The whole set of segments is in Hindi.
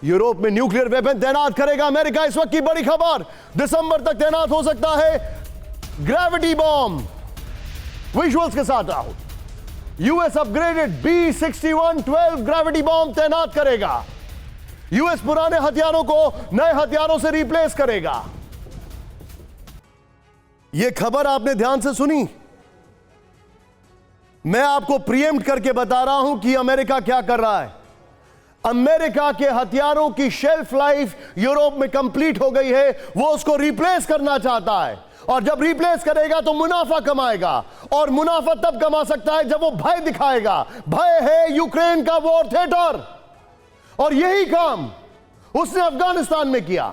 यूरोप में न्यूक्लियर वेपन तैनात करेगा अमेरिका। इस वक्त की बड़ी खबर, दिसंबर तक तैनात हो सकता है ग्रेविटी बॉम्ब। विजुअल्स के साथ Rahul. US upgraded B-61-12 gravity bomb तैनात करेगा। यूएस पुराने हथियारों को नए हथियारों से रिप्लेस करेगा। यह खबर आपने ध्यान से सुनी। मैं आपको प्रीएम्प्ट करके बता रहा हूं कि अमेरिका क्या कर रहा है। अमेरिका के हथियारों की शेल्फ लाइफ यूरोप में कंप्लीट हो गई है, वो उसको रिप्लेस करना चाहता है। और जब रिप्लेस करेगा तो मुनाफा कमाएगा, और मुनाफा तब कमा सकता है जब वो भय दिखाएगा। भय है यूक्रेन का वॉर थिएटर, और यही काम उसने अफगानिस्तान में किया।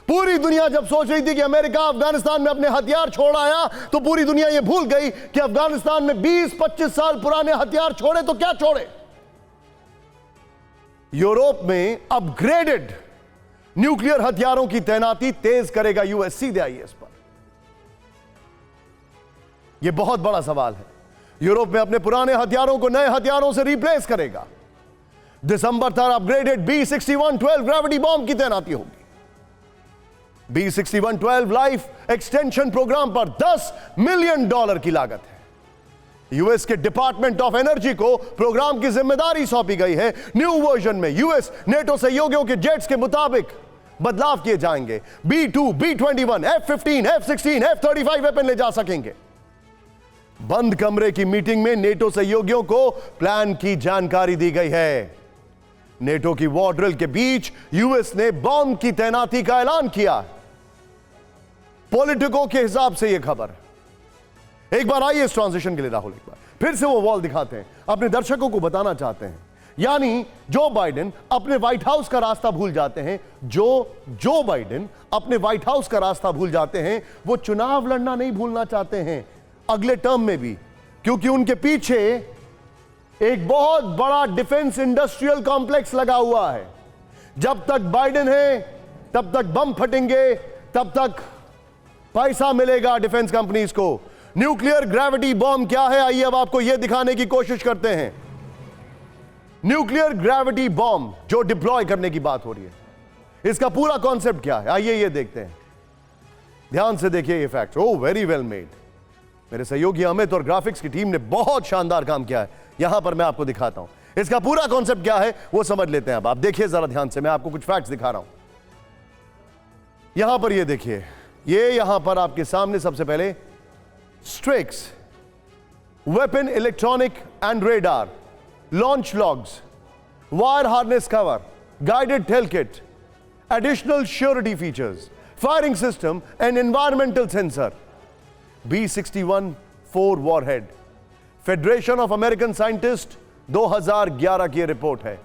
पूरी दुनिया जब सोच रही थी कि अमेरिका अफगानिस्तान में अपने हथियार छोड़ आया, तो पूरी दुनिया यह भूल गई कि अफगानिस्तान में 20-25 साल पुराने हथियार छोड़े तो क्या छोड़े। यूरोप में अपग्रेडेड न्यूक्लियर हथियारों की तैनाती तेज करेगा यूएस। सीधे आइए इस पर। यह बहुत बड़ा सवाल है। यूरोप में अपने पुराने हथियारों को नए हथियारों से रिप्लेस करेगा। दिसंबर तक अपग्रेडेड B-61-12 ग्रेविटी बॉम्ब की तैनाती होगी। B-61-12 लाइफ एक्सटेंशन प्रोग्राम पर $10 मिलियन की लागत है। यूएस के डिपार्टमेंट ऑफ एनर्जी को प्रोग्राम की जिम्मेदारी सौंपी गई है। न्यू वर्जन में यूएस नेटो सहयोगियों के जेट्स के मुताबिक बदलाव किए जाएंगे। B-2, B-21, F-15, F-16, F-35 weapon ले जा सकेंगे। बंद कमरे की मीटिंग में नेटो सहयोगियों को प्लान की जानकारी दी गई है। नेटो की वॉर ड्रिल के बीच यूएस ने बॉम्ब की तैनाती का ऐलान किया। पॉलिटिको के हिसाब से यह खबर। एक बार आइए इस ट्रांजिशन के लिए राहुल, एक बार फिर से वो वॉल दिखाते हैं। अपने दर्शकों को बताना चाहते हैं, यानी जो बाइडेन अपने व्हाइट हाउस का रास्ता भूल जाते हैं, जो बाइडेन अपने व्हाइट हाउस का रास्ता भूल जाते हैं, वो चुनाव लड़ना नहीं भूलना चाहते हैं अगले टर्म में भी, क्योंकि उनके पीछे एक बहुत बड़ा डिफेंस इंडस्ट्रियल कॉम्प्लेक्स लगा हुआ है। जब तक बाइडेन है तब तक बम फटेंगे, तब तक पैसा मिलेगा डिफेंस कंपनीज को। न्यूक्लियर ग्रेविटी बॉम्ब क्या है, आइए अब आपको यह दिखाने की कोशिश करते हैं। न्यूक्लियर ग्रेविटी बॉम्ब जो डिप्लॉय करने की बात हो रही है, इसका पूरा कॉन्सेप्ट क्या है, आइए ये देखते हैं। ध्यान से देखिए ये फैक्ट। ओह, वेरी वेल मेड। मेरे सहयोगी अमित और ग्राफिक्स की टीम ने बहुत शानदार काम किया है। यहां पर मैं आपको दिखाता हूं इसका पूरा कॉन्सेप्ट क्या है, वो समझ लेते हैं। अब आप देखिए जरा ध्यान से, मैं आपको कुछ फैक्ट्स दिखा रहा हूं। यहां पर ये देखिए, ये यहां पर आपके सामने सबसे पहले strakes, weapon electronic and radar, launch lugs, wire harness cover, guided tail kit, additional surety features, firing system and environmental sensor. B-61-4 warhead, Federation of American scientist 2011 की रिपोर्ट है।